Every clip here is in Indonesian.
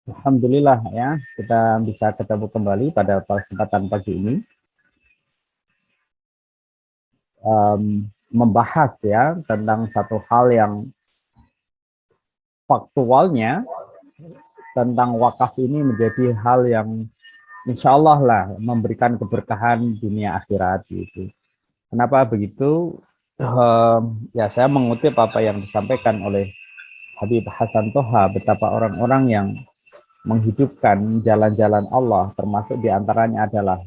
Alhamdulillah ya, kita bisa ketemu kembali pada kesempatan pagi ini, membahas ya tentang satu hal yang faktualnya tentang wakaf ini menjadi hal yang insya Allah lah memberikan keberkahan dunia akhirat itu. Kenapa begitu? Ya saya mengutip apa yang disampaikan oleh Habib Hasan Toha, betapa orang-orang yang menghidupkan jalan-jalan Allah, termasuk diantaranya adalah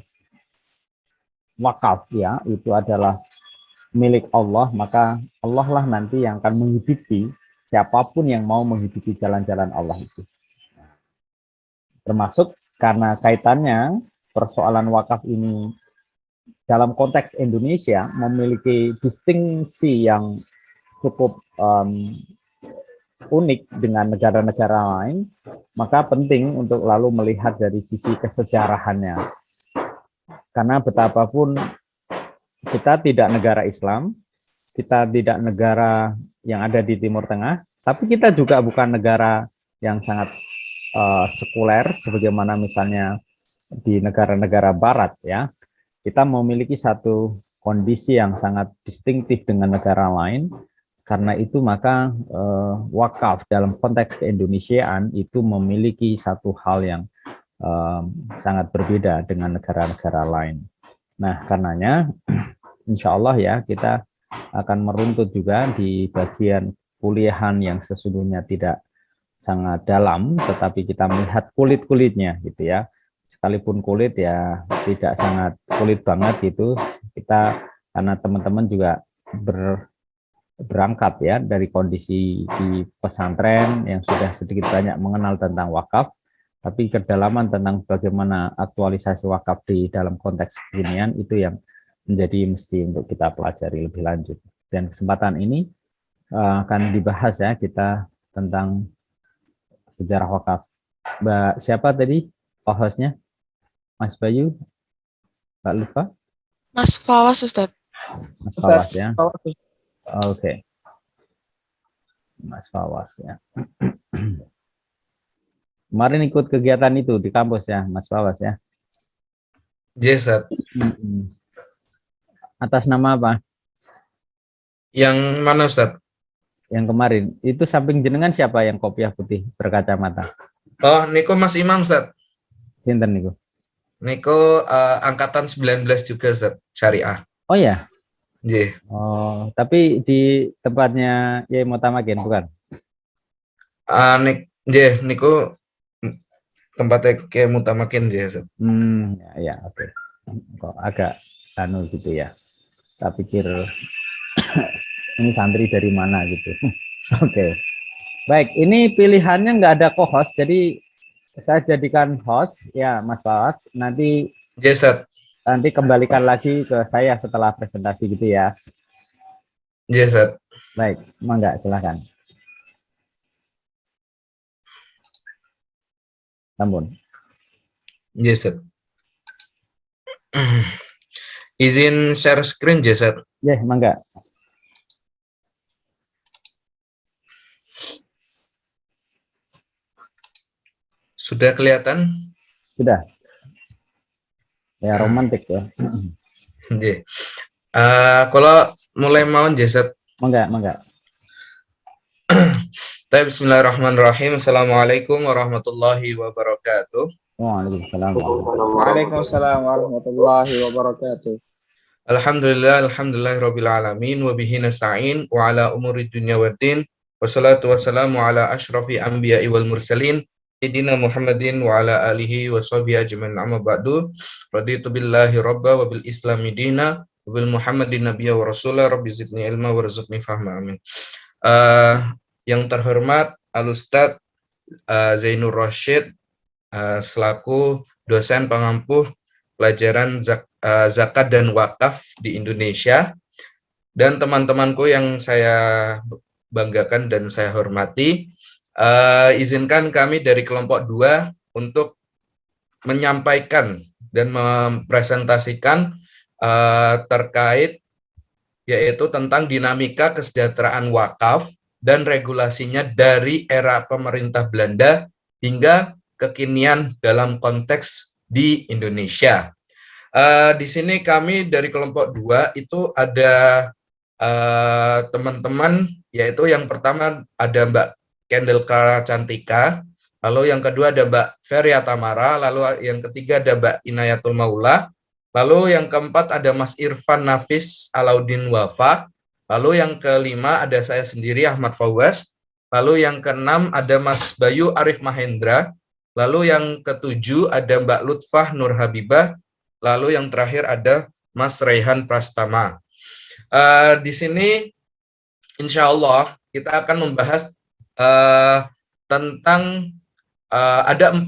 wakaf ya, itu adalah milik Allah, maka Allah lah nanti yang akan menghidupi siapapun yang mau menghidupi jalan-jalan Allah itu. Termasuk karena kaitannya persoalan wakaf ini dalam konteks Indonesia memiliki distingsi yang cukup unik dengan negara-negara lain, maka penting untuk lalu melihat dari sisi kesejarahannya. Karena betapapun kita tidak negara Islam, kita tidak negara yang ada di Timur Tengah, tapi kita juga bukan negara yang sangat sekuler, sebagaimana misalnya di negara-negara Barat ya. Kita memiliki satu kondisi yang sangat distintif dengan negara lain. Karena itu maka wakaf dalam konteks keindonesiaan itu memiliki satu hal yang sangat berbeda dengan negara-negara lain. Nah, karenanya insya Allah ya kita akan meruntut juga di bagian kuliahan yang sesungguhnya tidak sangat dalam, tetapi kita melihat kulit-kulitnya gitu ya. Sekalipun kulit ya tidak sangat kulit banget gitu, kita karena teman-teman juga berangkat ya dari kondisi di pesantren yang sudah sedikit banyak mengenal tentang wakaf, tapi kedalaman tentang bagaimana aktualisasi wakaf di dalam konteks kekinian itu yang menjadi mesti untuk kita pelajari lebih lanjut. Dan kesempatan ini akan dibahas ya kita tentang sejarah wakaf. Mbak siapa tadi hostnya? Mas Bayu? Mbak Lufa? Mas Fawas, Ustaz. Mas Fawas ya. Oke. Mas Fawas ya. Kemarin ikut kegiatan itu di kampus ya, Mas Fawas ya? Yes, Ustaz. Atas nama apa? Yang mana, Ustaz? Yang kemarin. Itu samping jenengan siapa yang kopiah putih berkacamata? Oh, Niko Mas Imam, Ustaz. Sinten niku? Niko angkatan 19 juga, Ustaz, syariah. Oh ya? Yeah. Oh, tapi di tempatnya Yai Mutamakin bukan? Niko tempatnya kayak Mutamakin ya, Ustaz. Ya, oke. Kok agak gitu ya. Tak pikir ini santri dari mana gitu. Oke. Baik, ini pilihannya nggak ada co-host, jadi saya jadikan host ya Mas Fawas. Nanti Yes, Ustaz. Nanti kembalikan lagi ke saya setelah presentasi gitu ya. Yes, Ustaz. Baik, mangga silakan. Sampun. Yes, Ustaz. Izin share screen, yes, Ustaz. Ya, mangga. Sudah kelihatan? Sudah. Ya, romantis ya. Yeah. Kalau mulai mau, yes, Ustaz. Mangga. Bismillahirrahmanirrahim. Assalamualaikum warahmatullahi wabarakatuh. Waalaikumsalam warahmatullahi wabarakatuh. Alhamdulillahirabbil alamin wa bihi nasta'in wa ala umuri dunya waddin. Wassalatu wassalamu ala asyrafil anbiya'i wal mursalin sayyidina Muhammadin wa ala alihi wa sahbihi ajmain, amma ba'du. Raditu billahi rabba wa bil islami dina wa bil Muhammadin nabiyya wa rasula. Rabbi zidni ilma warzuqni fahma, amin. Yang terhormat Al-Ustadz Zainur Rasyid selaku dosen pengampu pelajaran zakat dan wakaf di Indonesia, dan teman-temanku yang saya banggakan dan saya hormati, izinkan kami dari kelompok 2 untuk menyampaikan dan mempresentasikan terkait yaitu tentang dinamika kesejahteraan wakaf dan regulasinya dari era pemerintah Belanda hingga kekinian dalam konteks di Indonesia. Di sini kami dari kelompok 2 itu ada teman-teman, yaitu yang pertama ada Mbak Kendel Clara Cantika, lalu yang kedua ada Mbak Feria Tamara, lalu yang ketiga ada Mbak Inayatul Maula, lalu yang keempat ada Mas Irfan Nafis Alauddin Wafa, lalu yang kelima ada saya sendiri Ahmad Fawaz, lalu yang keenam ada Mas Bayu Arif Mahendra, lalu yang ketujuh ada Mbak Lutfah Nur Habibah, lalu yang terakhir ada Mas Raihan Prastama. Di sini insya Allah kita akan membahas tentang ada 4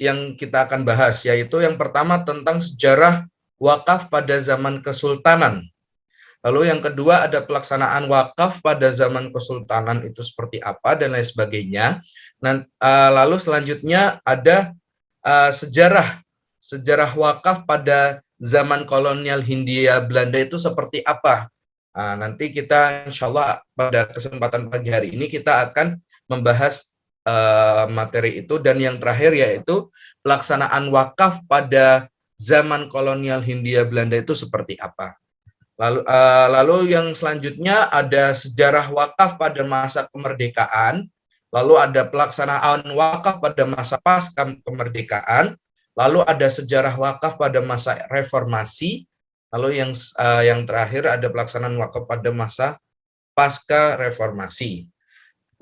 yang kita akan bahas, yaitu yang pertama tentang sejarah wakaf pada zaman Kesultanan. Lalu yang kedua ada pelaksanaan wakaf pada zaman Kesultanan itu seperti apa dan lain sebagainya. Lalu selanjutnya ada sejarah wakaf pada zaman kolonial Hindia Belanda itu seperti apa. Nanti kita insya Allah pada kesempatan pagi hari ini kita akan membahas materi itu, dan yang terakhir yaitu pelaksanaan wakaf pada zaman kolonial Hindia Belanda itu seperti apa. Lalu yang selanjutnya ada sejarah wakaf pada masa kemerdekaan, lalu ada pelaksanaan wakaf pada masa pasca kemerdekaan, lalu ada sejarah wakaf pada masa reformasi, lalu yang terakhir ada pelaksanaan wakaf pada masa pasca reformasi.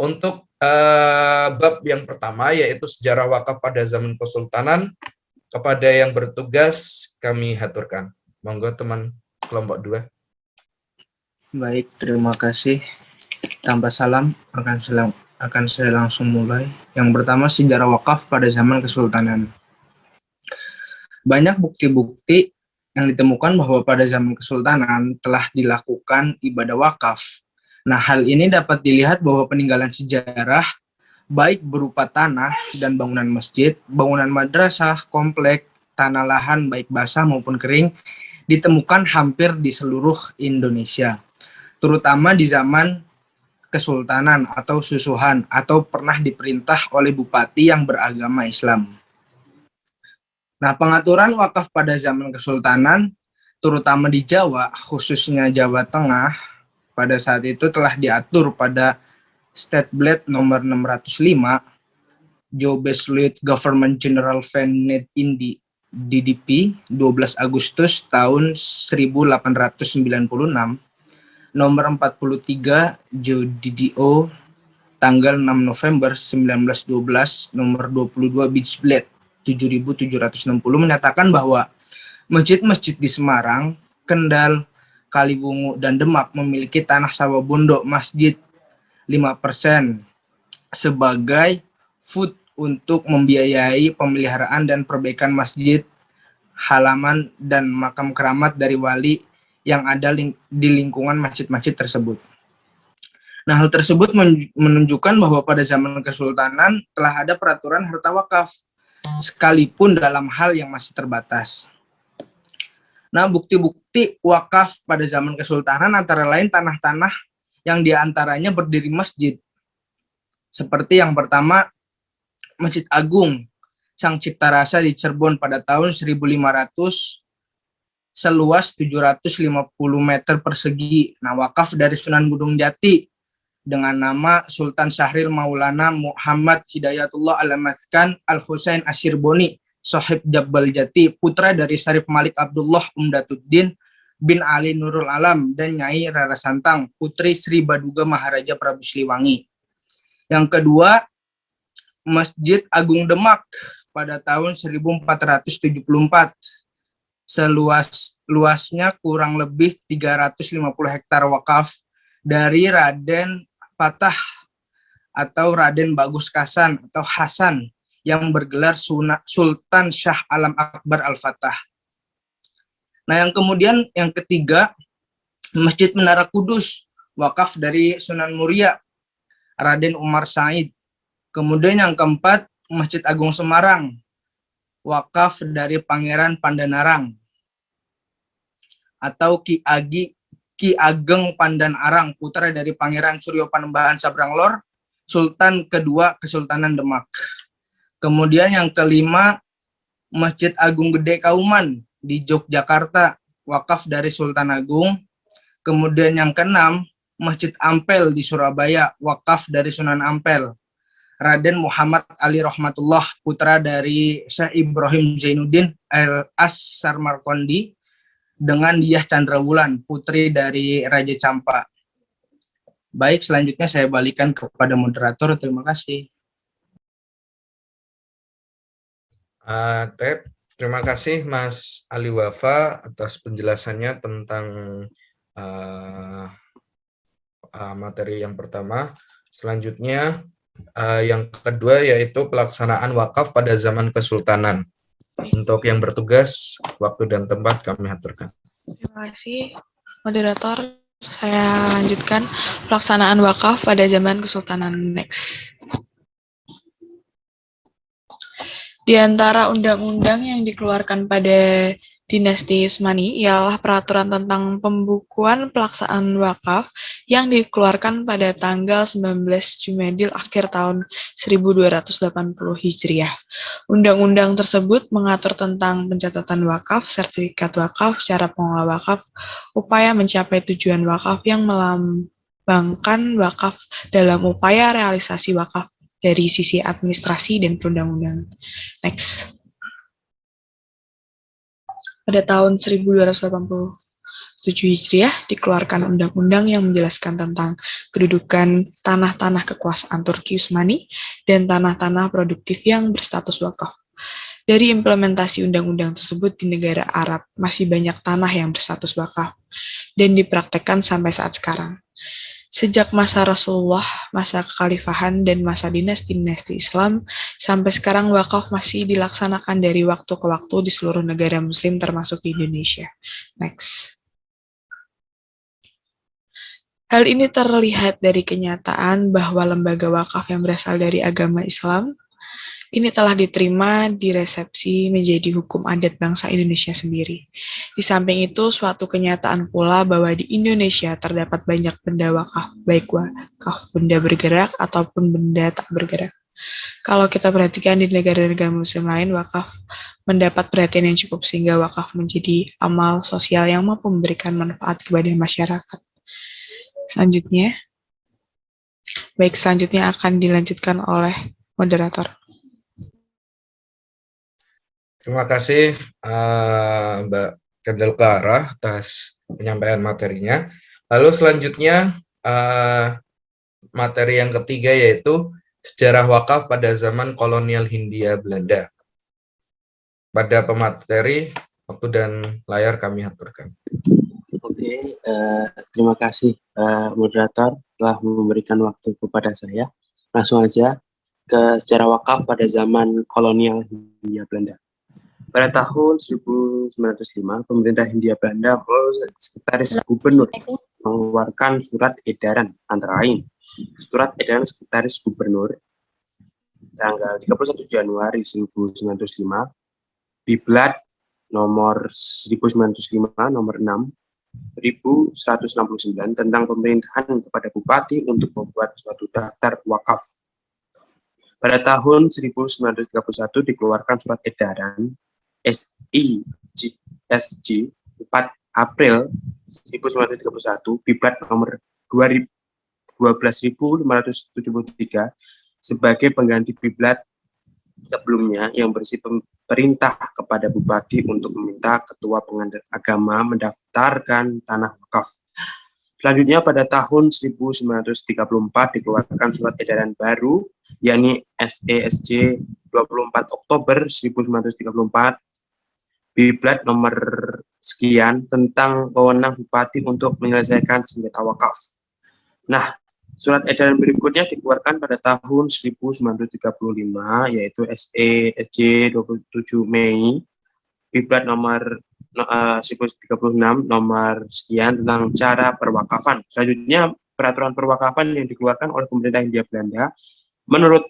Untuk bab yang pertama yaitu sejarah wakaf pada zaman Kesultanan, kepada yang bertugas kami haturkan. Monggo teman kelompok 2. Baik, terima kasih. Tanpa salam akan saya langsung mulai. Yang pertama, sejarah wakaf pada zaman Kesultanan. Banyak bukti-bukti yang ditemukan bahwa pada zaman Kesultanan telah dilakukan ibadah wakaf. Nah, hal ini dapat dilihat bahwa peninggalan sejarah, baik berupa tanah dan bangunan masjid, bangunan madrasah, komplek, tanah lahan baik basah maupun kering, ditemukan hampir di seluruh Indonesia, terutama di zaman Kesultanan atau Susuhan, atau pernah diperintah oleh bupati yang beragama Islam. Nah, pengaturan wakaf pada zaman Kesultanan, terutama di Jawa, khususnya Jawa Tengah, pada saat itu telah diatur pada State Blad nomor 605, Jobesleit Government General Venet Indi, DDP, 12 Agustus tahun 1896, nomor 43, JODDO, tanggal 6 November 1912, nomor 22 Beach Blad 7760 menyatakan bahwa masjid-masjid di Semarang, Kendal, Kaliwungu, dan Demak memiliki tanah sawah bondok masjid 5% sebagai fund untuk membiayai pemeliharaan dan perbaikan masjid, halaman, dan makam keramat dari wali yang ada di lingkungan masjid-masjid tersebut. Nah, hal tersebut menunjukkan bahwa pada zaman Kesultanan telah ada peraturan harta wakaf, sekalipun dalam hal yang masih terbatas. Nah, bukti-bukti wakaf pada zaman Kesultanan antara lain tanah-tanah yang diantaranya berdiri masjid. Seperti yang pertama, Masjid Agung Sang Cipta Rasa di Cirebon pada tahun 1500, seluas 750 meter persegi. Nah, wakaf dari Sunan Gunung Jati dengan nama Sultan Syahril Maulana Muhammad Hidayatullah Al-Maskan Al-Husain Asyirboni, Sohib Jabal Jati, putra dari Syarif Malik Abdullah Umdatuddin bin Ali Nurul Alam dan Nyai Rara Santang, putri Sri Baduga Maharaja Prabu Siliwangi. Yang kedua, Masjid Agung Demak pada tahun 1474. Luasnya kurang lebih 350 hektar wakaf dari Raden Fatah atau Raden Bagus Kasan atau Hasan yang bergelar Sultan Syah Alam Akbar Al-Fatah. Nah, yang ketiga, Masjid Menara Kudus, wakaf dari Sunan Muria, Raden Umar Said. Kemudian yang keempat, Masjid Agung Semarang, wakaf dari Pangeran Pandanarang atau Ki Agi Ki Ageng Pandan Arang, putra dari Pangeran Suryo Panembahan Sabranglor, Sultan kedua Kesultanan Demak. Kemudian yang kelima, Masjid Agung Gede Kauman di Yogyakarta, wakaf dari Sultan Agung. Kemudian yang keenam, Masjid Ampel di Surabaya, wakaf dari Sunan Ampel. Raden Muhammad Ali Rahmatullah, putra dari Syekh Ibrahim Zainuddin Al-As Sarmarkondi, dengan Diah Chandrawulan, putri dari Raja Campa. Baik, selanjutnya saya balikan kepada moderator. Terima kasih. Terima kasih Mas Ali Wafa atas penjelasannya tentang materi yang pertama. Selanjutnya yang kedua yaitu pelaksanaan wakaf pada zaman Kesultanan. Untuk yang bertugas, waktu dan tempat kami aturkan. Terima kasih, moderator. Saya lanjutkan pelaksanaan wakaf pada zaman Kesultanan next. Di antara undang-undang yang dikeluarkan pada Dinasti Utsmani ialah peraturan tentang pembukuan pelaksanaan wakaf yang dikeluarkan pada tanggal 19 Jumadil akhir tahun 1280 Hijriah. Undang-undang tersebut mengatur tentang pencatatan wakaf, sertifikat wakaf, cara pengelola wakaf, upaya mencapai tujuan wakaf yang melambangkan wakaf dalam upaya realisasi wakaf dari sisi administrasi dan perundang-undangan. Next. Pada tahun 1287 Hijriah dikeluarkan undang-undang yang menjelaskan tentang kedudukan tanah-tanah kekuasaan Turki Utsmani dan tanah-tanah produktif yang berstatus wakaf. Dari implementasi undang-undang tersebut di negara Arab masih banyak tanah yang berstatus wakaf dan dipraktekkan sampai saat sekarang. Sejak masa Rasulullah, masa kekhalifahan, dan masa dinasti-dinasti Islam, sampai sekarang wakaf masih dilaksanakan dari waktu ke waktu di seluruh negara muslim termasuk di Indonesia. Next. Hal ini terlihat dari kenyataan bahwa lembaga wakaf yang berasal dari agama Islam ini telah diterima di resepsi menjadi hukum adat bangsa Indonesia sendiri. Di samping itu, suatu kenyataan pula bahwa di Indonesia terdapat banyak benda wakaf, baik wakaf benda bergerak ataupun benda tak bergerak. Kalau kita perhatikan di negara-negara muslim lain, wakaf mendapat perhatian yang cukup sehingga wakaf menjadi amal sosial yang mampu memberikan manfaat kepada masyarakat. Selanjutnya akan dilanjutkan oleh moderator. Terima kasih Mbak Kendall Clara atas penyampaian materinya. Lalu selanjutnya materi yang ketiga yaitu sejarah wakaf pada zaman kolonial Hindia Belanda. Pada pemateri, waktu dan layar kami aturkan. Oke, terima kasih moderator telah memberikan waktu kepada saya. Langsung aja ke sejarah wakaf pada zaman kolonial Hindia Belanda. Pada tahun 1905, pemerintah Hindia Belanda melalui Sekretaris Gubernur mengeluarkan surat edaran, antara lain Surat Edaran Sekretaris Gubernur tanggal 31 Januari 1905, Biblat nomor 1905 nomor 6 1169 tentang pemerintahan kepada bupati untuk membuat suatu daftar wakaf. Pada tahun 1931 dikeluarkan surat edaran SIGSG 4 April 1931 Biblat nomor 12.573 sebagai pengganti Biblat sebelumnya yang berisi perintah kepada bupati untuk meminta ketua pengadilan agama mendaftarkan tanah wakaf. Selanjutnya pada tahun 1934 dikeluarkan surat edaran baru yakni SESJ 24 Oktober 1934 Biblat nomor sekian tentang wewenang bupati untuk menyelesaikan sengketa wakaf. Nah, surat edaran berikutnya dikeluarkan pada tahun 1935 yaitu SESJ 27 Mei Biblat nomor 1936 nomor sekian tentang cara perwakafan. Selanjutnya peraturan perwakafan yang dikeluarkan oleh pemerintah Hindia Belanda menurut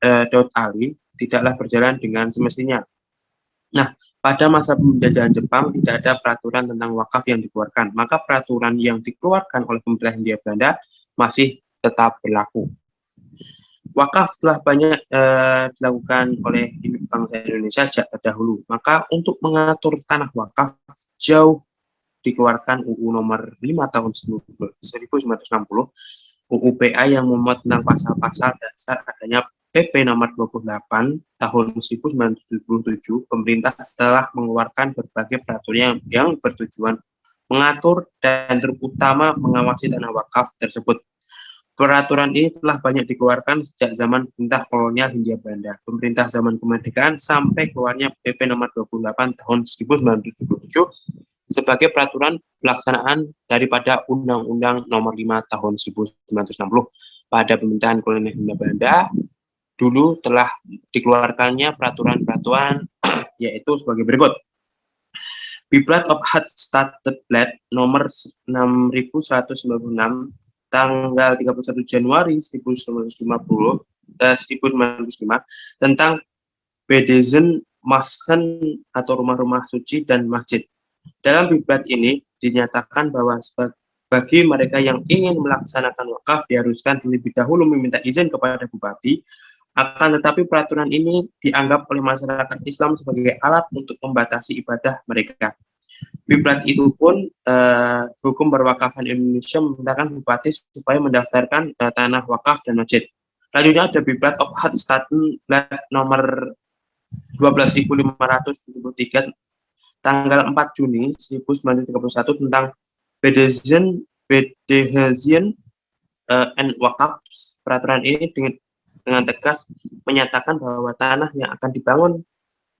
Daud Ali tidaklah berjalan dengan semestinya. Pada masa penjajahan Jepang tidak ada peraturan tentang wakaf yang dikeluarkan, maka peraturan yang dikeluarkan oleh pemerintah Hindia Belanda masih tetap berlaku. Wakaf telah banyak dilakukan oleh bangsa Indonesia sejak terdahulu, maka untuk mengatur tanah wakaf jauh dikeluarkan UU nomor 5 tahun 1960, UU PA yang memuat tentang pasal-pasal dasar adanya PP nomor 28 tahun 1977. Pemerintah telah mengeluarkan berbagai peraturan yang bertujuan mengatur dan terutama mengawasi tanah wakaf tersebut. Peraturan ini telah banyak dikeluarkan sejak zaman pemerintah kolonial Hindia Belanda, pemerintah zaman kemerdekaan sampai keluarnya PP nomor 28 tahun 1977 sebagai peraturan pelaksanaan daripada Undang-Undang nomor 5 tahun 1960. Pada pemerintahan kolonial Hindia Belanda dulu telah dikeluarkannya peraturan-peraturan yaitu sebagai berikut. Biblat of Hadstaatblad nomor 6196 tanggal 31 Januari 1905 tentang Bedezen Masken atau rumah-rumah suci dan masjid. Dalam biblat ini dinyatakan bahwa bagi mereka yang ingin melaksanakan wakaf diharuskan terlebih dahulu meminta izin kepada bupati. Akan tetapi peraturan ini dianggap oleh masyarakat Islam sebagai alat untuk membatasi ibadah mereka. Biblat itu pun Hukum Perwakafan Indonesia memerintahkan bupati supaya mendaftarkan tanah wakaf dan masjid. Selanjutnya ada Biblat of Hadstaatblad nomor 12.573 tanggal 4 Juni 1931 tentang Bedezen and Wakaf. Peraturan ini dengan tegas menyatakan bahwa tanah yang akan dibangun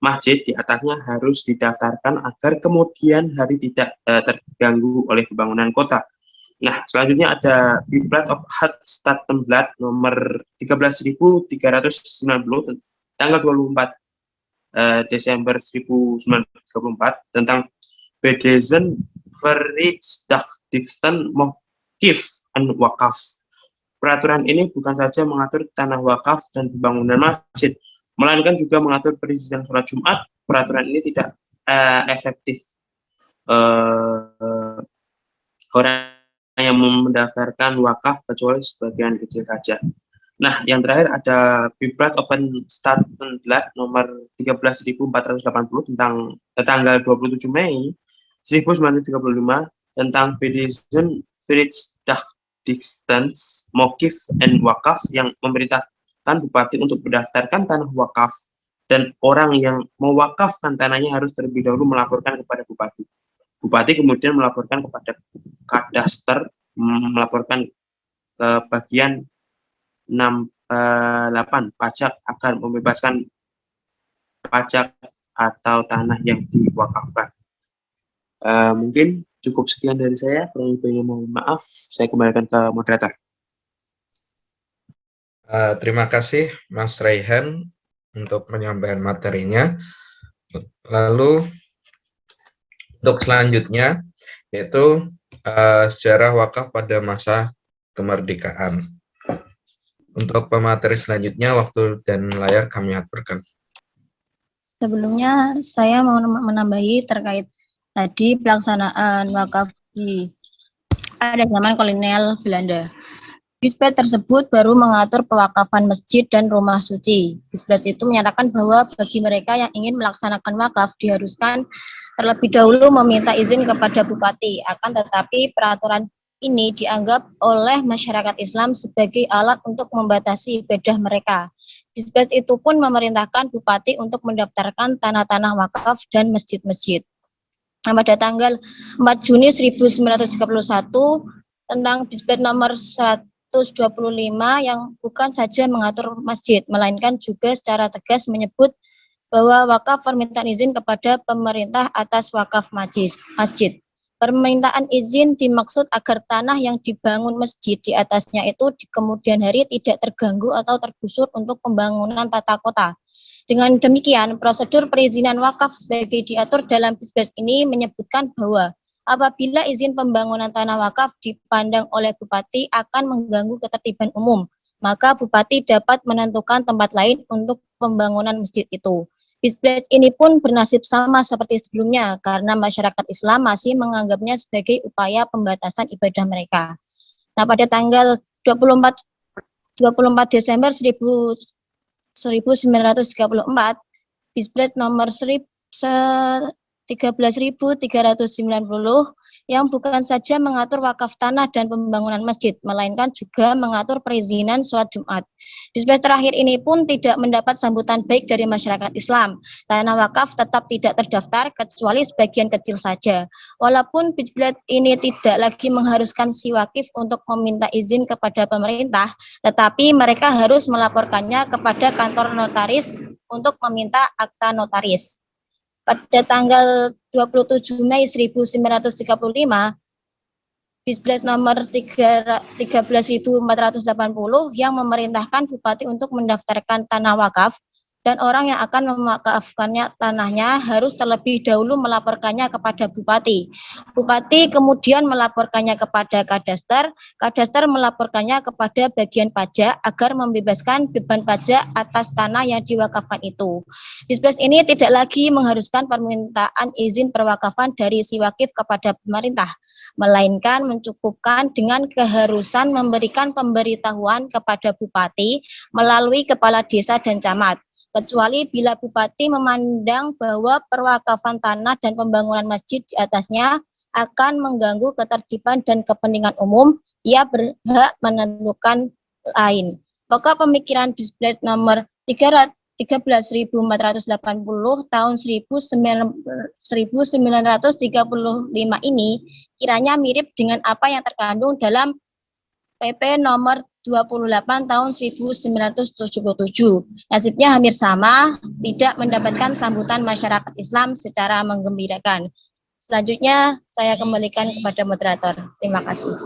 masjid di atasnya harus didaftarkan agar kemudian hari tidak terganggu oleh pembangunan kota. Nah, selanjutnya ada Biblat of Hadstaatblad nomor 13.390 tanggal 24 Desember 1934 tentang Bedezen Verrichtingsdiensten Mokif and Wakaf. Peraturan ini bukan saja mengatur tanah wakaf dan pembangunan masjid, melainkan juga mengatur perizinan sholat Jumat. Peraturan ini tidak efektif orang yang mendaftarkan wakaf kecuali sebagian kecil saja. Nah, yang terakhir ada Biblat Open Staatblad nomor 13.480 tentang tanggal 27 Mei 1935 tentang Bedezen Verrichtingsdiensten Mokif and Wakaf yang memerintahkan bupati untuk mendaftarkan tanah wakaf, dan orang yang mewakafkan tanahnya harus terlebih dahulu melaporkan kepada bupati. Bupati kemudian melaporkan kepada kadaster, melaporkan ke bagian 8 pajak akan membebaskan pajak atau tanah yang diwakafkan. Mungkin cukup sekian dari saya. Kurang lebihnya mohon maaf. Saya kembalikan ke moderator. Terima kasih Mas Raihan untuk penyampaian materinya. Lalu untuk selanjutnya yaitu sejarah wakaf pada masa kemerdekaan. Untuk pemateri selanjutnya, waktu dan layar kami aturkan. Sebelumnya saya mau menambahi terkait tadi pelaksanaan wakaf pada zaman kolonial Belanda. Biblat tersebut baru mengatur pewakafan masjid dan rumah suci. Biblat itu menyatakan bahwa bagi mereka yang ingin melaksanakan wakaf diharuskan terlebih dahulu meminta izin kepada bupati. Akan tetapi peraturan ini dianggap oleh masyarakat Islam sebagai alat untuk membatasi ibadah mereka. Biblat itu pun memerintahkan bupati untuk mendaftarkan tanah-tanah wakaf dan masjid-masjid. Pada tanggal 4 Juni 1931 tentang Biblat nomor 125 yang bukan saja mengatur masjid, melainkan juga secara tegas menyebut bahwa wakaf permintaan izin kepada pemerintah atas wakaf masjid. Permintaan izin dimaksud agar tanah yang dibangun masjid di atasnya itu di kemudian hari tidak terganggu atau tergusur untuk pembangunan tata kota. Dengan demikian, prosedur perizinan wakaf sebagai diatur dalam Biblat ini menyebutkan bahwa apabila izin pembangunan tanah wakaf dipandang oleh bupati akan mengganggu ketertiban umum, maka bupati dapat menentukan tempat lain untuk pembangunan masjid itu. Hizbut ini pun bernasib sama seperti sebelumnya karena masyarakat Islam masih menganggapnya sebagai upaya pembatasan ibadah mereka. Nah, pada tanggal 24 Desember 1934, Hizbut nomor 13.390 yang bukan saja mengatur wakaf tanah dan pembangunan masjid, melainkan juga mengatur perizinan sholat Jumat. Hizbut terakhir ini pun tidak mendapat sambutan baik dari masyarakat Islam. Tanah wakaf tetap tidak terdaftar kecuali sebagian kecil saja. Walaupun Hizbut ini tidak lagi mengharuskan si wakif untuk meminta izin kepada pemerintah, tetapi mereka harus melaporkannya kepada kantor notaris untuk meminta akta notaris. Pada tanggal 27 Mei 1935, Hizbut nomor 13.480 yang memerintahkan bupati untuk mendaftarkan tanah wakaf dan orang yang akan mewakafkannya tanahnya harus terlebih dahulu melaporkannya kepada bupati. Bupati kemudian melaporkannya kepada kadaster, kadaster melaporkannya kepada bagian pajak agar membebaskan beban pajak atas tanah yang diwakafkan itu. Hizbut ini tidak lagi mengharuskan permintaan izin perwakafan dari si wakif kepada pemerintah, melainkan mencukupkan dengan keharusan memberikan pemberitahuan kepada bupati melalui kepala desa dan camat. Kecuali bila bupati memandang bahwa perwakafan tanah dan pembangunan masjid di atasnya akan mengganggu ketertiban dan kepentingan umum, ia berhak menentukan lain. Pokok pemikiran Hizbut nomor 13.480 tahun 1935 ini kiranya mirip dengan apa yang terkandung dalam PP nomor 28 tahun 1977. Nasibnya hampir sama, tidak mendapatkan sambutan masyarakat Islam secara menggembirakan. Selanjutnya saya kembalikan kepada moderator. Terima kasih.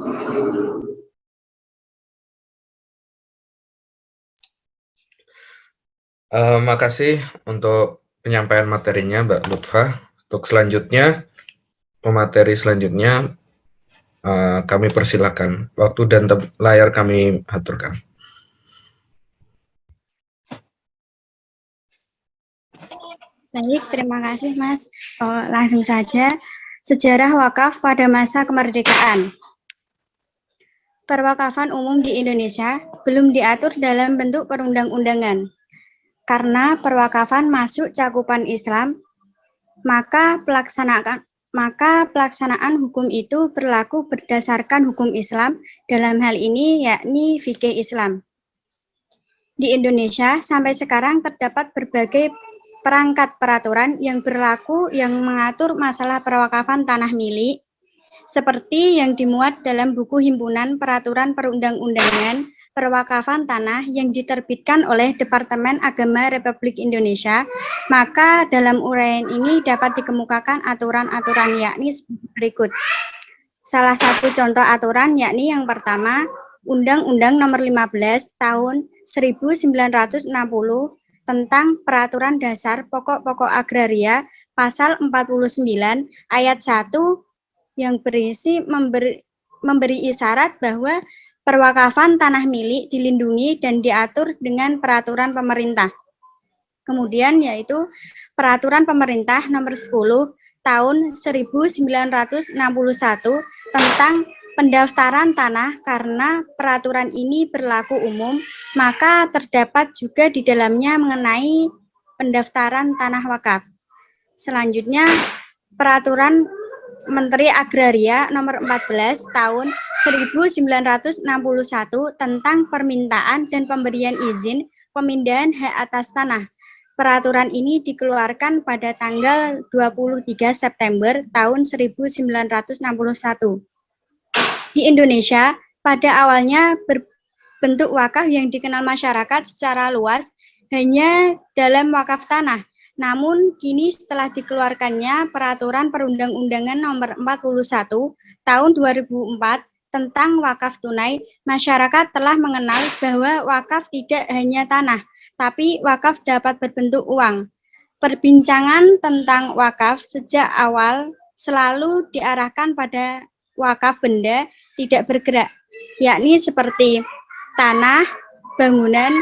Makasih untuk penyampaian materinya Mbak Lutfah. Untuk selanjutnya, pemateri selanjutnya kami persilakan. Waktu dan layar kami aturkan. Baik, terima kasih Mas. Langsung saja, sejarah wakaf pada masa kemerdekaan. Perwakafan umum di Indonesia belum diatur dalam bentuk perundang-undangan. Karena perwakafan masuk cakupan Islam, maka pelaksanaan hukum itu berlaku berdasarkan hukum Islam, dalam hal ini yakni fikih Islam. Di Indonesia sampai sekarang terdapat berbagai perangkat peraturan yang berlaku yang mengatur masalah perwakafan tanah milik, seperti yang dimuat dalam buku Himpunan Peraturan Perundang-undangan Perwakafan Tanah yang diterbitkan oleh Departemen Agama Republik Indonesia. Maka dalam uraian ini dapat dikemukakan aturan-aturan yakni berikut. Salah satu contoh aturan yakni yang pertama, Undang-Undang Nomor 15 Tahun 1960 tentang Peraturan Dasar Pokok-pokok Agraria Pasal 49 Ayat 1 yang berisi memberi isyarat bahwa perwakafan tanah milik dilindungi dan diatur dengan peraturan pemerintah. Kemudian yaitu Peraturan Pemerintah Nomor 10 Tahun 1961 tentang pendaftaran tanah. Karena peraturan ini berlaku umum, maka terdapat juga di dalamnya mengenai pendaftaran tanah wakaf. Selanjutnya, Peraturan Menteri Agraria Nomor 14 Tahun 1961 tentang permintaan dan pemberian izin pemindahan hak atas tanah. Peraturan ini dikeluarkan pada tanggal 23 September tahun 1961. Di Indonesia, pada awalnya berbentuk wakaf yang dikenal masyarakat secara luas hanya dalam wakaf tanah. Namun, kini setelah dikeluarkannya Peraturan Perundang-undangan Nomor 41 Tahun 2004 tentang wakaf tunai, masyarakat telah mengenal bahwa wakaf tidak hanya tanah, tapi wakaf dapat berbentuk uang. Perbincangan tentang wakaf sejak awal selalu diarahkan pada wakaf benda tidak bergerak, yakni seperti tanah, bangunan,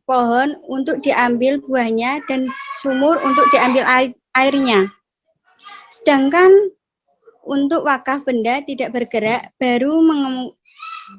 pohon untuk diambil buahnya dan sumur untuk diambil airnya. Sedangkan untuk wakaf benda tidak bergerak baru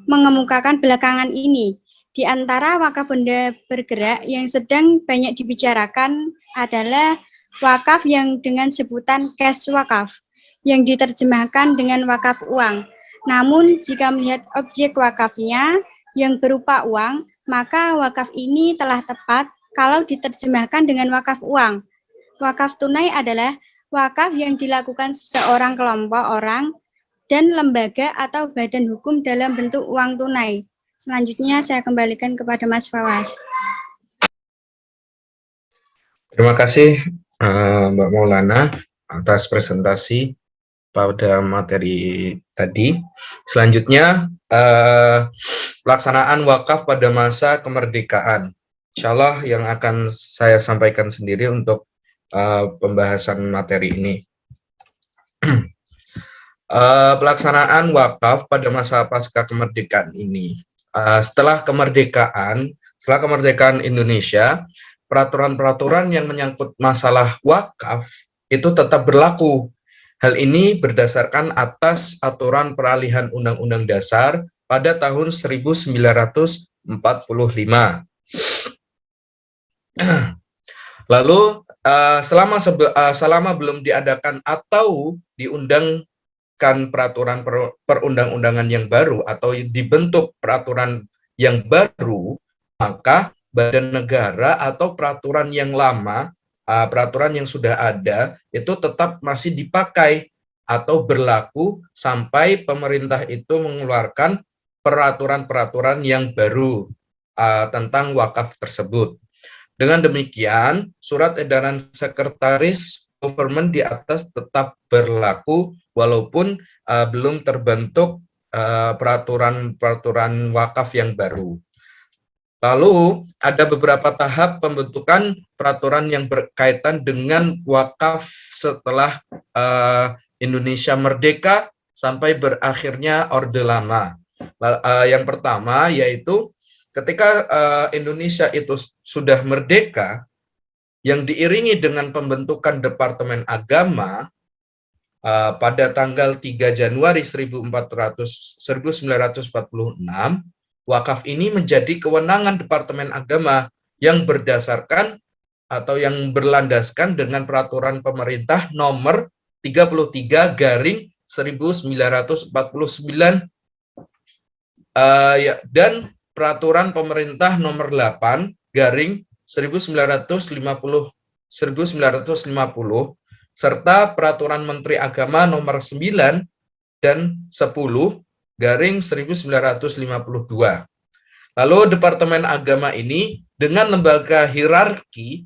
mengemukakan belakangan ini. Di antara wakaf benda bergerak yang sedang banyak dibicarakan adalah wakaf yang dengan sebutan cash wakaf, yang diterjemahkan dengan wakaf uang. Namun jika melihat objek wakafnya yang berupa uang, maka wakaf ini telah tepat kalau diterjemahkan dengan wakaf uang. Wakaf tunai adalah wakaf yang dilakukan seorang kelompok orang dan lembaga atau badan hukum dalam bentuk uang tunai. Selanjutnya saya kembalikan kepada Mas Fawaz. Terima kasih Mbak Maulana atas presentasi pada materi tadi. Selanjutnya pelaksanaan wakaf pada masa kemerdekaan. Insya Allah yang akan saya sampaikan sendiri untuk pembahasan materi ini. Pelaksanaan wakaf pada masa pasca kemerdekaan ini. Setelah kemerdekaan Indonesia, peraturan-peraturan yang menyangkut masalah wakaf itu tetap berlaku. Hal ini berdasarkan atas aturan peralihan Undang-Undang Dasar pada tahun 1945. Lalu selama belum diadakan atau diundangkan peraturan perundang-undangan yang baru atau dibentuk peraturan yang baru, maka badan negara atau peraturan yang lama, peraturan yang sudah ada itu tetap masih dipakai atau berlaku sampai pemerintah itu mengeluarkan peraturan-peraturan yang baru tentang wakaf tersebut. Dengan demikian, surat edaran sekretaris government di atas tetap berlaku walaupun belum terbentuk peraturan-peraturan wakaf yang baru. Lalu ada beberapa tahap pembentukan peraturan yang berkaitan dengan wakaf setelah Indonesia merdeka sampai berakhirnya Orde Lama. Yang pertama yaitu ketika Indonesia itu sudah merdeka, yang diiringi dengan pembentukan Departemen Agama pada tanggal 3 Januari 1946, wakaf ini menjadi kewenangan Departemen Agama yang berdasarkan atau yang berlandaskan dengan peraturan pemerintah nomor 33 garing 1949 dan peraturan pemerintah nomor 8 garing 1950 serta peraturan Menteri Agama nomor 9 dan 10 garing 1952. Lalu Departemen Agama ini dengan lembaga hierarki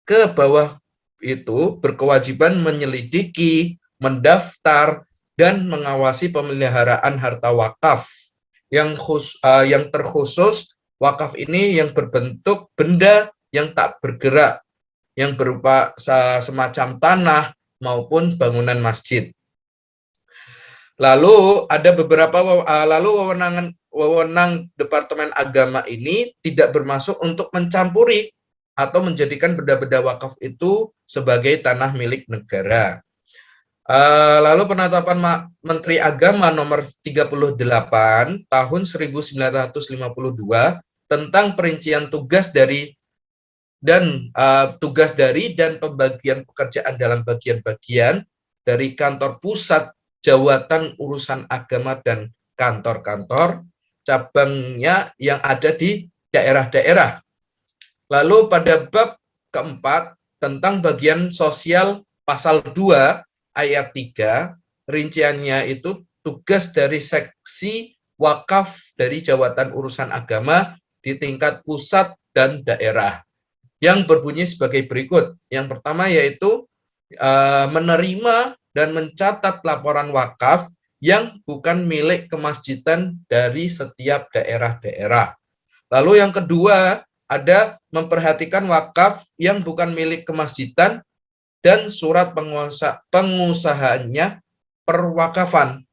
ke bawah itu berkewajiban menyelidiki, mendaftar, dan mengawasi pemeliharaan harta wakaf. Yang terkhusus wakaf ini yang berbentuk benda yang tak bergerak, yang berupa semacam tanah maupun bangunan masjid. Lalu ada beberapa wewenang Departemen Agama ini tidak bermaksud untuk mencampuri atau menjadikan benda-benda wakaf itu sebagai tanah milik negara. Lalu penetapan Menteri Agama nomor 38 tahun 1952 tentang perincian tugas dari dan pembagian pekerjaan dalam bagian-bagian dari kantor pusat, jawatan urusan agama dan kantor-kantor cabangnya yang ada di daerah-daerah. Lalu pada bab keempat tentang bagian sosial pasal 2 ayat 3, rinciannya itu tugas dari seksi wakaf dari jawatan urusan agama di tingkat pusat dan daerah yang berbunyi sebagai berikut. Yang pertama yaitu menerima dan mencatat laporan wakaf yang bukan milik kemasjidan dari setiap daerah-daerah. Lalu yang kedua ada memperhatikan wakaf yang bukan milik kemasjidan dan surat pengusahanya perwakafan.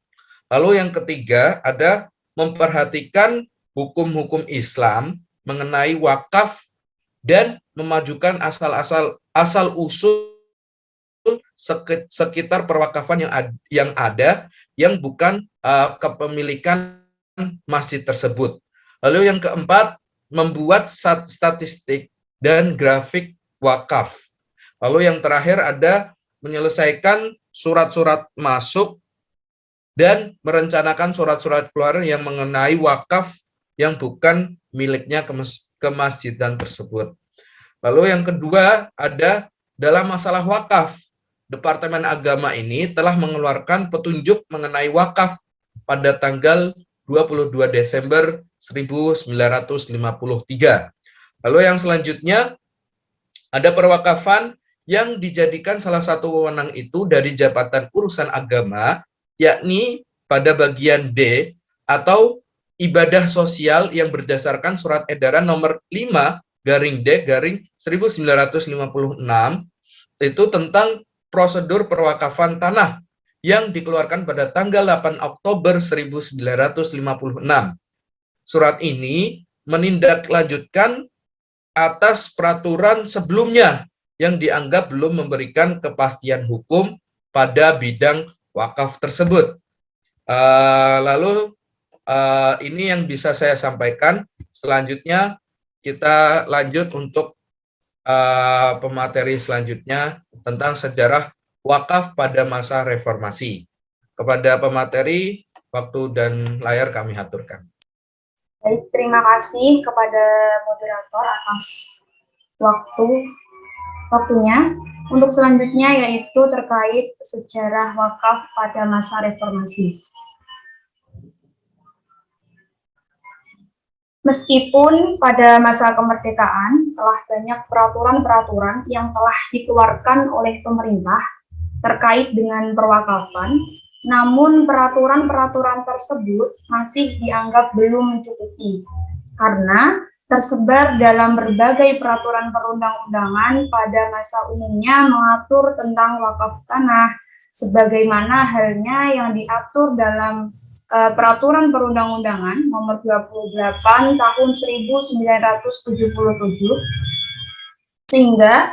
Lalu yang ketiga ada memperhatikan hukum-hukum Islam mengenai wakaf dan memajukan asal-usul sekitar perwakafan yang ada yang bukan kepemilikan masjid tersebut. Lalu yang keempat, membuat statistik dan grafik wakaf. Lalu yang terakhir ada menyelesaikan surat-surat masuk dan merencanakan surat-surat keluar yang mengenai wakaf yang bukan miliknya kemasjidan tersebut. Lalu yang kedua ada dalam masalah wakaf. Departemen Agama ini telah mengeluarkan petunjuk mengenai wakaf pada tanggal 22 Desember 1953. Lalu yang selanjutnya ada perwakafan yang dijadikan salah satu wewenang itu dari Jabatan Urusan Agama, yakni pada bagian D atau ibadah sosial yang berdasarkan surat edaran nomor 5/D/1956 itu tentang prosedur perwakafan tanah yang dikeluarkan pada tanggal 8 Oktober 1956. Surat ini menindaklanjutkan atas peraturan sebelumnya yang dianggap belum memberikan kepastian hukum pada bidang wakaf tersebut. Lalu ini yang bisa saya sampaikan. Selanjutnya kita lanjut untuk pemateri selanjutnya tentang sejarah wakaf pada masa reformasi. Kepada pemateri, waktu dan layar kami haturkan. Baik, terima kasih kepada moderator atas waktunya. Untuk selanjutnya yaitu terkait sejarah wakaf pada masa reformasi. Meskipun pada masa kemerdekaan telah banyak peraturan-peraturan yang telah dikeluarkan oleh pemerintah terkait dengan perwakafan, namun peraturan-peraturan tersebut masih dianggap belum mencukupi karena tersebar dalam berbagai peraturan perundang-undangan pada masa umumnya mengatur tentang wakaf tanah, sebagaimana halnya yang diatur dalam Peraturan Perundang-undangan Nomor 28 Tahun 1977, sehingga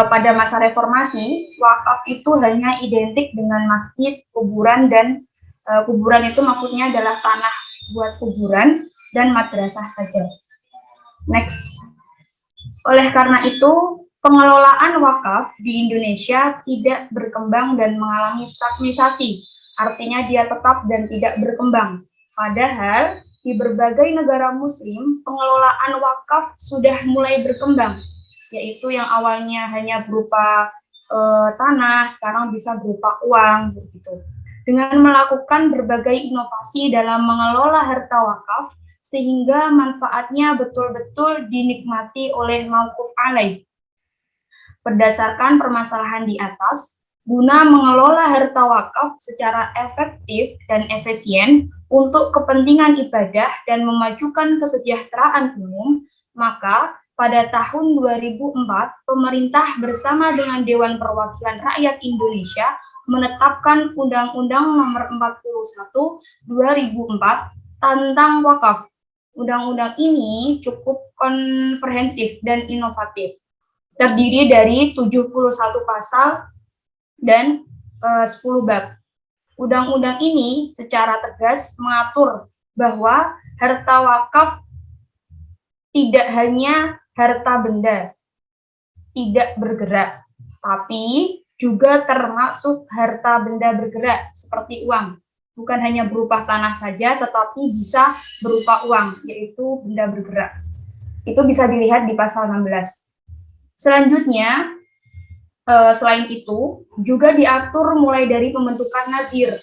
pada masa reformasi wakaf itu hanya identik dengan masjid, kuburan, dan kuburan itu maksudnya adalah tanah buat kuburan dan madrasah saja. Next. Oleh karena itu, pengelolaan wakaf di Indonesia tidak berkembang dan mengalami stagnisasi. Artinya dia tetap dan tidak berkembang. Padahal di berbagai negara muslim, pengelolaan wakaf sudah mulai berkembang, yaitu yang awalnya hanya berupa tanah, sekarang bisa berupa uang, begitu. Dengan melakukan berbagai inovasi dalam mengelola harta wakaf, sehingga manfaatnya betul-betul dinikmati oleh mauquf alaih. Berdasarkan permasalahan di atas, guna mengelola harta wakaf secara efektif dan efisien untuk kepentingan ibadah dan memajukan kesejahteraan umum, maka pada tahun 2004, pemerintah bersama dengan Dewan Perwakilan Rakyat Indonesia menetapkan Undang-Undang Nomor 41/2004 tentang wakaf. Undang-undang ini cukup komprehensif dan inovatif, terdiri dari 71 pasal dan 10 bab. Undang-undang ini secara tegas mengatur bahwa harta wakaf tidak hanya harta benda tidak bergerak, tapi juga termasuk harta benda bergerak seperti uang. Bukan hanya berupa tanah saja, tetapi bisa berupa uang, yaitu benda bergerak. Itu bisa dilihat di pasal 16. Selanjutnya, selain itu, juga diatur mulai dari pembentukan nazir,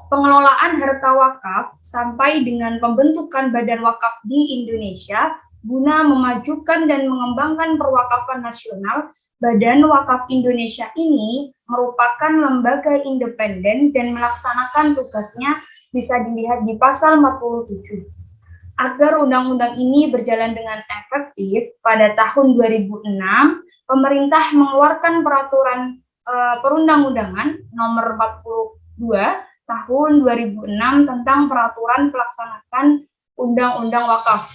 pengelolaan harta wakaf, sampai dengan pembentukan badan wakaf di Indonesia, guna memajukan dan mengembangkan perwakafan nasional. Badan Wakaf Indonesia ini merupakan lembaga independen dan melaksanakan tugasnya bisa dilihat di pasal 47. Agar undang-undang ini berjalan dengan efektif, pada tahun 2006, pemerintah mengeluarkan peraturan perundang-undangan nomor 42 tahun 2006 tentang peraturan pelaksanaan undang-undang wakaf.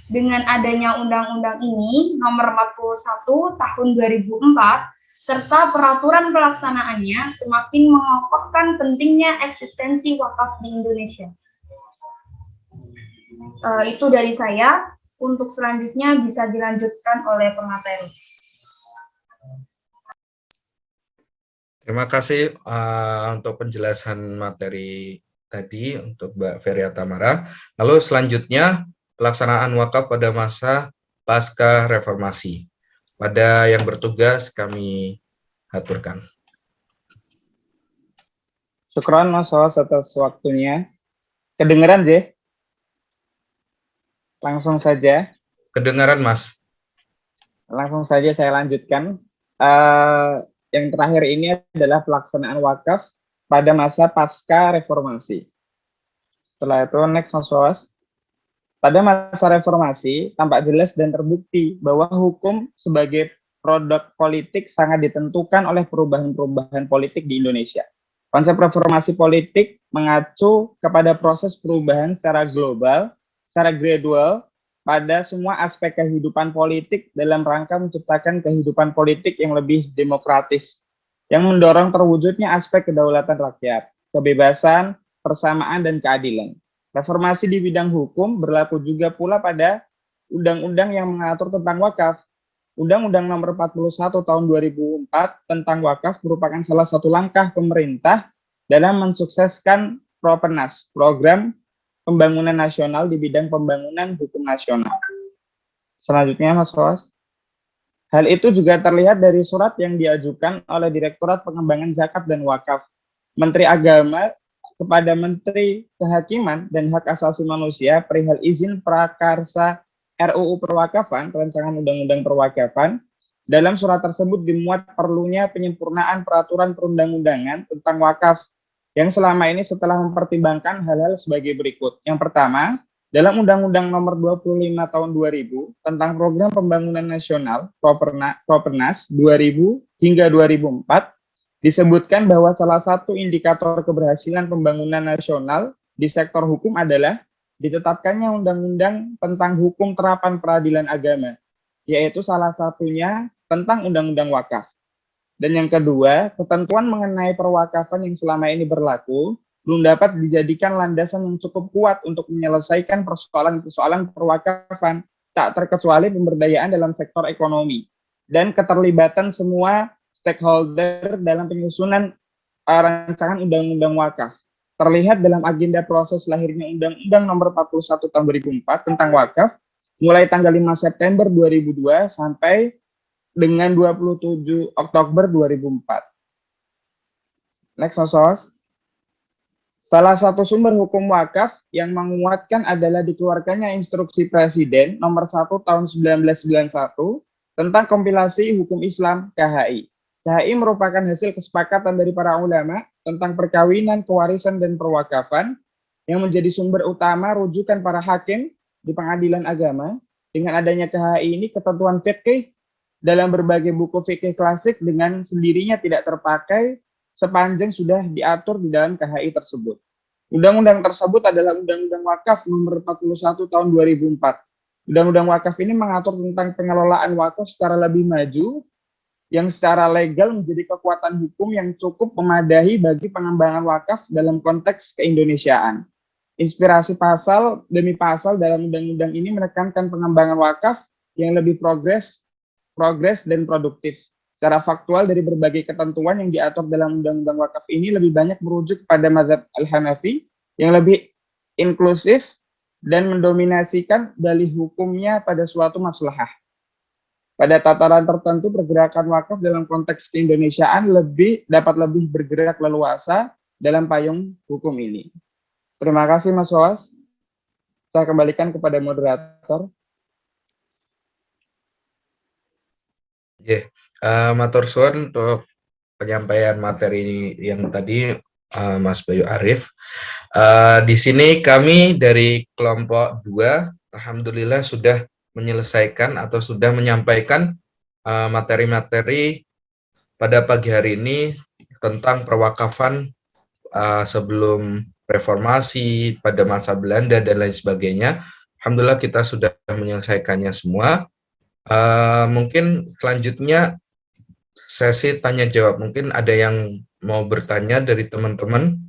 Dengan adanya undang-undang ini, nomor 41 tahun 2004, serta peraturan pelaksanaannya semakin mengokohkan pentingnya eksistensi wakaf di Indonesia. Itu dari saya. Untuk selanjutnya bisa dilanjutkan oleh pemateri. Terima kasih untuk penjelasan materi tadi untuk Mbak Feria Tamara. Lalu selanjutnya pelaksanaan wakaf pada masa pasca reformasi. Pada yang bertugas kami aturkan. Syukran Mas Hoas atas waktunya. Kedengeran, Je? Langsung saja. Kedengaran, Mas. Langsung saja saya lanjutkan. Yang terakhir ini adalah pelaksanaan wakaf pada masa pasca reformasi. Setelah itu, next Mas Hoas. Pada masa reformasi, tampak jelas dan terbukti bahwa hukum sebagai produk politik sangat ditentukan oleh perubahan-perubahan politik di Indonesia. Konsep reformasi politik mengacu kepada proses perubahan secara global, secara gradual, pada semua aspek kehidupan politik dalam rangka menciptakan kehidupan politik yang lebih demokratis, yang mendorong terwujudnya aspek kedaulatan rakyat, kebebasan, persamaan, dan keadilan. Reformasi di bidang hukum berlaku juga pula pada undang-undang yang mengatur tentang wakaf. Undang-Undang Nomor 41 Tahun 2004 tentang wakaf merupakan salah satu langkah pemerintah dalam mensukseskan Propernas, Program Pembangunan Nasional di bidang pembangunan hukum nasional. Selanjutnya, Mas Hoas. Hal itu juga terlihat dari surat yang diajukan oleh Direktorat Pengembangan Zakat dan Wakaf, Menteri Agama kepada Menteri Kehakiman dan Hak Asasi Manusia perihal izin prakarsa RUU Perwakafan, Rancangan Undang-Undang Perwakafan. Dalam surat tersebut dimuat perlunya penyempurnaan peraturan perundang-undangan tentang wakaf yang selama ini setelah mempertimbangkan hal-hal sebagai berikut. Yang pertama, dalam Undang-Undang Nomor 25 Tahun 2000 tentang Program Pembangunan Nasional Propernas 2000 hingga 2004 disebutkan bahwa salah satu indikator keberhasilan pembangunan nasional di sektor hukum adalah ditetapkannya undang-undang tentang hukum terapan peradilan agama, yaitu salah satunya tentang undang-undang wakaf. Dan yang kedua, ketentuan mengenai perwakafan yang selama ini berlaku belum dapat dijadikan landasan yang cukup kuat untuk menyelesaikan persoalan-persoalan perwakafan, tak terkecuali pemberdayaan dalam sektor ekonomi dan keterlibatan semua stakeholder dalam penyusunan rancangan undang-undang wakaf. Terlihat dalam agenda proses lahirnya Undang-Undang Nomor 41 Tahun 2004 tentang wakaf mulai tanggal 5 September 2002 sampai dengan 27 Oktober 2004. Next, Mas Hoas. Salah satu sumber hukum wakaf yang menguatkan adalah dikeluarkannya Instruksi Presiden Nomor 1 Tahun 1991 tentang kompilasi hukum Islam KHI. KHI merupakan hasil kesepakatan dari para ulama tentang perkawinan, kewarisan, dan perwakafan yang menjadi sumber utama rujukan para hakim di pengadilan agama. Dengan adanya KHI ini, ketentuan fikih dalam berbagai buku fikih klasik dengan sendirinya tidak terpakai sepanjang sudah diatur di dalam KHI tersebut. Undang-undang tersebut adalah Undang-Undang Wakaf Nomor 41 Tahun 2004. Undang-Undang Wakaf ini mengatur tentang pengelolaan wakaf secara lebih maju, yang secara legal menjadi kekuatan hukum yang cukup memadai bagi pengembangan wakaf dalam konteks keindonesiaan. Inspirasi pasal demi pasal dalam undang-undang ini menekankan pengembangan wakaf yang lebih progres dan produktif. Secara faktual dari berbagai ketentuan yang diatur dalam undang-undang wakaf ini lebih banyak merujuk pada mazhab Al-Hanafi yang lebih inklusif dan mendominasikan dalih hukumnya pada suatu maslahah. Pada tataran tertentu, pergerakan wakaf dalam konteks keindonesiaan dapat lebih bergerak leluasa dalam payung hukum ini. Terima kasih, Mas Hoas. Saya kembalikan kepada moderator. Matur suwun untuk penyampaian materi yang tadi Mas Bayu Arif. Di sini kami dari kelompok 2 alhamdulillah sudah menyelesaikan atau sudah menyampaikan materi-materi pada pagi hari ini tentang perwakafan sebelum reformasi, pada masa Belanda dan lain sebagainya. Alhamdulillah kita sudah menyelesaikannya semua. Mungkin selanjutnya sesi tanya jawab. Mungkin ada yang mau bertanya dari teman-teman.